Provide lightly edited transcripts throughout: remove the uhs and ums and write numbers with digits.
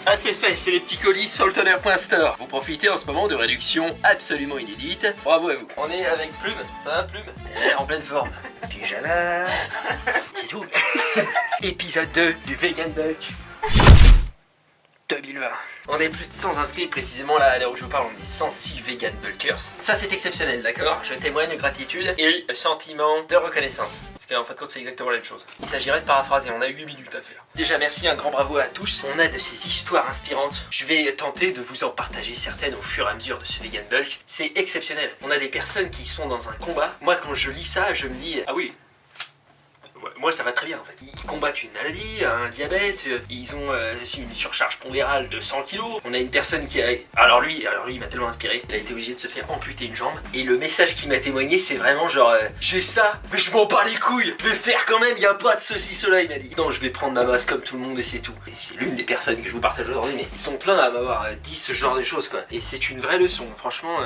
Ah, c'est fait, c'est les petits colis sur le tonnerre.store. Vous profitez en ce moment de réductions absolument inédites. Bravo à vous. On est avec Plume, ça va Plume? En pleine forme. Pyjama. C'est tout. Épisode 2 du Vegan Bulk 2020. On est plus de 100 inscrits, précisément là à l'heure où je vous parle, on est 106 Vegan Bulkers. Ça c'est exceptionnel, d'accord? Je témoigne de gratitude et sentiment de reconnaissance. Parce qu'en fin de compte c'est exactement la même chose. Il s'agirait de paraphraser, on a 8 minutes à faire. Déjà merci, un grand bravo à tous. On a de ces histoires inspirantes. Je vais tenter de vous en partager certaines au fur et à mesure de ce Vegan Bulk. C'est exceptionnel. On a des personnes qui sont dans un combat. Moi quand je lis ça, je me dis, ah oui, moi ça va très bien en fait. Ils combattent une maladie, un diabète, ils ont une surcharge pondérale de 100 kg. On a une personne qui a... Alors lui il m'a tellement inspiré, il a été obligé de se faire amputer une jambe. Et le message qu'il m'a témoigné c'est vraiment genre j'ai ça, mais je m'en bats les couilles, je vais faire quand même, il n'y a pas de ceci, cela, il m'a dit. Non, je vais prendre ma masse comme tout le monde et c'est tout. Et c'est l'une des personnes que je vous partage aujourd'hui, mais ils sont pleins à m'avoir dit ce genre de choses quoi. Et c'est une vraie leçon, franchement...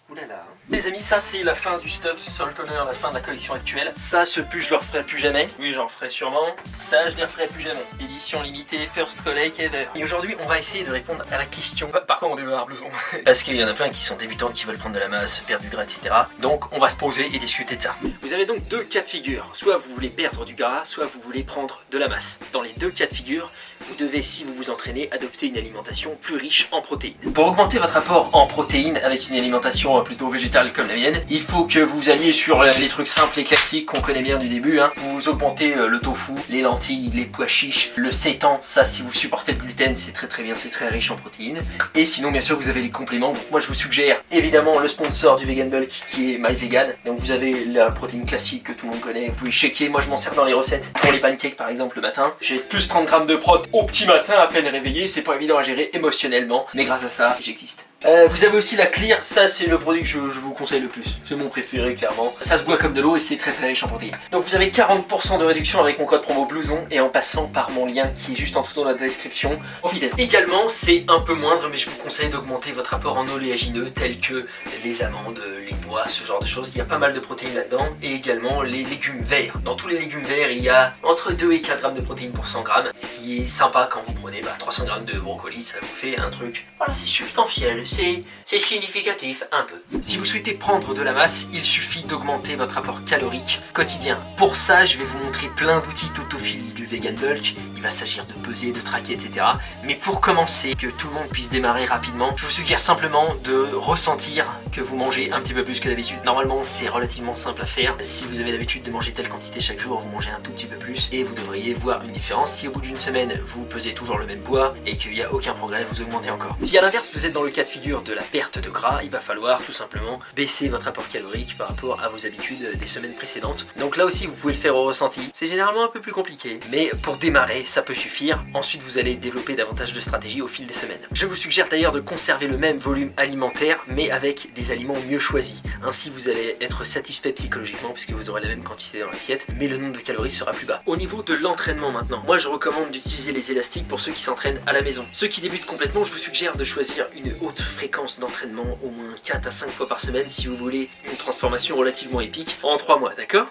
Oulala. Les amis, ça c'est la fin du stock sur le toner, la fin de la collection actuelle. Ça, ce pull, je le referai plus jamais. Oui, j'en ferai sûrement. Ça, je les referai plus jamais. Édition limitée, first collect ever. Et aujourd'hui, on va essayer de répondre à la question. Par contre, on démarre blouson. Parce qu'il y en a plein qui sont débutants, qui veulent prendre de la masse, perdre du gras, etc. Donc, on va se poser et discuter de ça. Vous avez donc deux cas de figure. Soit vous voulez perdre du gras, soit vous voulez prendre de la masse. Dans les deux cas de figure, vous devez, si vous vous entraînez, adopter une alimentation plus riche en protéines. Pour augmenter votre apport en protéines avec une alimentation plutôt végétale comme la mienne, il faut que vous alliez sur les trucs simples et classiques qu'on connaît bien du début. Vous augmentez le tofu, les lentilles, les pois chiches, le seitan. Ça, si vous supportez le gluten, c'est très bien, c'est très riche en protéines. Et sinon, bien sûr, vous avez les compléments. Donc moi, je vous suggère évidemment le sponsor du Vegan Bulk qui est MyVegan. Donc vous avez la protéine classique que tout le monde connaît. Vous pouvez shaker. Moi, je m'en sers dans les recettes. Pour les pancakes, par exemple, le matin. J'ai plus 30 grammes de prot au petit matin, à peine réveillé. C'est pas évident à gérer émotionnellement. Mais grâce à ça, j'existe. Vous avez aussi la Clear, ça c'est le produit que je vous conseille le plus, c'est mon préféré clairement. Ça se boit comme de l'eau et c'est très riche en protéines. Donc vous avez 40% de réduction avec mon code promo blouson et en passant par mon lien qui est juste en dessous dans la description. Profitez. Également, c'est un peu moindre mais je vous conseille d'augmenter votre apport en oléagineux tels que les amandes, les noix, ce genre de choses. Il y a pas mal de protéines là-dedans et également les légumes verts. Dans tous les légumes verts, il y a entre 2 et 4 grammes de protéines pour 100 grammes, ce qui est sympa quand vous prenez 300 grammes de brocoli, ça vous fait un truc. Voilà, c'est substantiel. C'est significatif, un peu. Si vous souhaitez prendre de la masse, il suffit d'augmenter votre apport calorique quotidien. Pour ça, je vais vous montrer plein d'outils d'autophilie du Vegan Bulk. Il va s'agir de peser, de traquer, etc. Mais pour commencer, que tout le monde puisse démarrer rapidement, je vous suggère simplement de ressentir que vous mangez un petit peu plus que d'habitude. Normalement, c'est relativement simple à faire. Si vous avez l'habitude de manger telle quantité chaque jour, vous mangez un tout petit peu plus et vous devriez voir une différence. Si au bout d'une semaine, vous pesez toujours le même poids et qu'il n'y a aucun progrès, vous augmentez encore. Si à l'inverse, vous êtes dans le cas de figure de la perte de gras, il va falloir tout simplement baisser votre apport calorique par rapport à vos habitudes des semaines précédentes. Donc là aussi, vous pouvez le faire au ressenti. C'est généralement un peu plus compliqué, mais pour démarrer, ça peut suffire. Ensuite, vous allez développer davantage de stratégies au fil des semaines. Je vous suggère d'ailleurs de conserver le même volume alimentaire, mais avec des aliments mieux choisis. Ainsi, vous allez être satisfait psychologiquement puisque vous aurez la même quantité dans l'assiette, mais le nombre de calories sera plus bas. Au niveau de l'entraînement maintenant, moi je recommande d'utiliser les élastiques pour ceux qui s'entraînent à la maison. Ceux qui débutent complètement, je vous suggère de choisir une haute fréquence d'entraînement, au moins 4 à 5 fois par semaine si vous voulez une transformation relativement épique en 3 mois, d'accord ?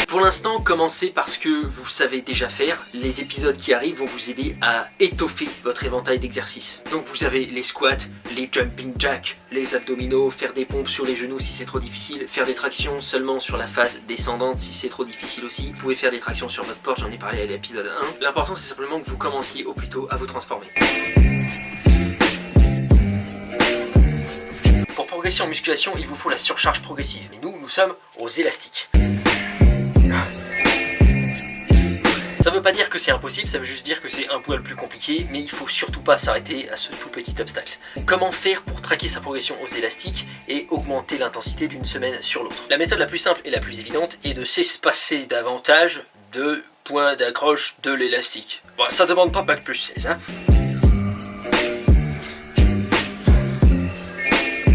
Pour l'instant, commencez par ce que vous savez déjà faire. Les épisodes qui arrivent vont vous aider à étoffer votre éventail d'exercices. Donc vous avez les squats, les jumping jacks, les abdominaux, faire des pompes sur les genoux si c'est trop difficile, faire des tractions seulement sur la phase descendante si c'est trop difficile aussi. Vous pouvez faire des tractions sur votre porte, j'en ai parlé à l'épisode 1. L'important c'est simplement que vous commenciez au plus tôt à vous transformer. Pour progresser en musculation, il vous faut la surcharge progressive. Mais nous sommes aux élastiques. Ça veut pas dire que c'est impossible, ça veut juste dire que c'est un poil plus compliqué, mais il faut surtout pas s'arrêter à ce tout petit obstacle. Comment faire pour traquer sa progression aux élastiques et augmenter l'intensité d'une semaine sur l'autre? La méthode la plus simple et la plus évidente est de s'espacer davantage de points d'accroche de l'élastique. Bon, ça demande pas bac plus 16, hein.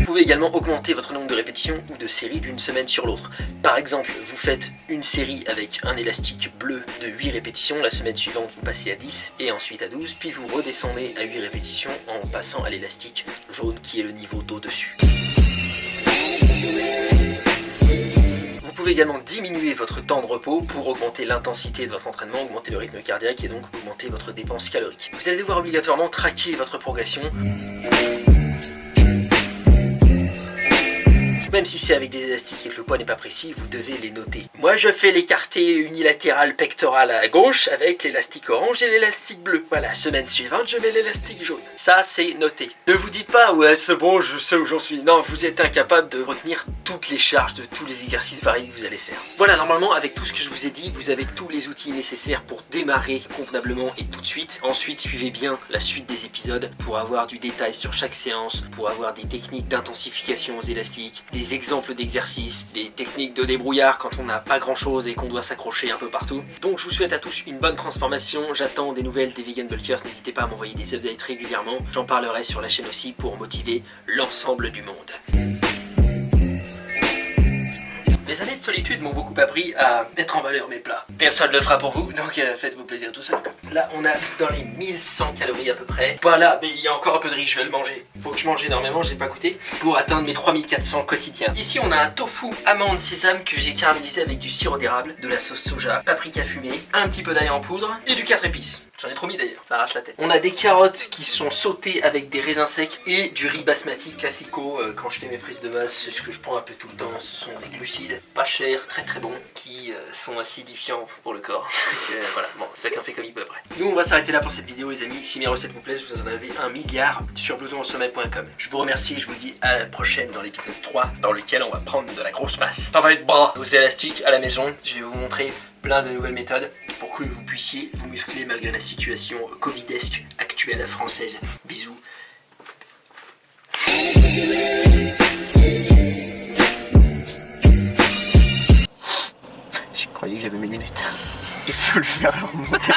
pouvez également augmenter votre nombre de répétitions ou de séries d'une semaine sur l'autre. Par exemple, vous faites une série avec un élastique bleu de 8 répétitions, la semaine suivante vous passez à 10 et ensuite à 12, puis vous redescendez à 8 répétitions en passant à l'élastique jaune qui est le niveau d'au-dessus. Vous pouvez également diminuer votre temps de repos pour augmenter l'intensité de votre entraînement, augmenter le rythme cardiaque et donc augmenter votre dépense calorique. Vous allez devoir obligatoirement traquer votre progression. Même si c'est avec des élastiques et que le poids n'est pas précis, vous devez les noter. Moi je fais l'écarté unilatéral pectoral à gauche avec l'élastique orange et l'élastique bleu. Voilà, semaine suivante je mets l'élastique jaune. Ça c'est noté. Ne vous dites pas ouais c'est bon je sais où j'en suis. Non, vous êtes incapable de retenir toutes les charges de tous les exercices variés que vous allez faire. Voilà, normalement avec tout ce que je vous ai dit, vous avez tous les outils nécessaires pour démarrer convenablement et tout de suite. Ensuite suivez bien la suite des épisodes pour avoir du détail sur chaque séance, pour avoir des techniques d'intensification aux élastiques, des exemples d'exercices, des techniques de débrouillard quand on n'a pas grand chose et qu'on doit s'accrocher un peu partout. Donc je vous souhaite à tous une bonne transformation, j'attends des nouvelles des Vegan Bulkers, n'hésitez pas à m'envoyer des updates régulièrement, j'en parlerai sur la chaîne aussi pour motiver l'ensemble du monde. Les années de solitude m'ont beaucoup appris à mettre en valeur mes plats. Personne ne le fera pour vous, donc faites-vous plaisir tout seul. Là, on a dans les 1100 calories à peu près. Voilà, mais il y a encore un peu de riz, je vais le manger. Faut que je mange énormément, j'ai pas goûté, pour atteindre mes 3400 quotidiens. Ici, on a un tofu amande sésame que j'ai caramélisé avec du sirop d'érable, de la sauce soja, paprika fumée, un petit peu d'ail en poudre et du 4 épices. J'en ai trop mis d'ailleurs, ça arrache la tête. On a des carottes qui sont sautées avec des raisins secs et du riz basmati classico. Quand je fais mes prises de masse, c'est ce que je prends un peu tout le temps. Ce sont des glucides pas chers, très très bons, qui sont acidifiants pour le corps. Voilà, bon, c'est chacun fait comme il peut après. Nous, on va s'arrêter là pour cette vidéo, les amis. Si mes recettes vous plaisent, vous en avez 1 milliard sur blousonsommeil.com. Je vous remercie et je vous dis à la prochaine dans l'épisode 3, dans lequel on va prendre de la grosse masse. Ça va être bras aux élastiques à la maison. Je vais vous montrer plein de nouvelles méthodes pour que vous puissiez vous muscler malgré la situation covidesque actuelle française. Bisous. Je croyais que j'avais mes lunettes. Il faut le faire remonter.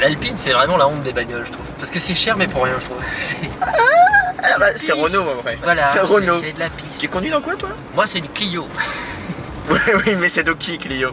L'Alpine, c'est vraiment la honte des bagnoles, je trouve. Parce que c'est cher, mais pour rien, je trouve. Ah bah, c'est Renault en vrai. Voilà, c'est Renault. C'est de la piste. Tu conduis dans quoi toi? Moi, c'est une Clio. Oui, mais c'est de qui Clio?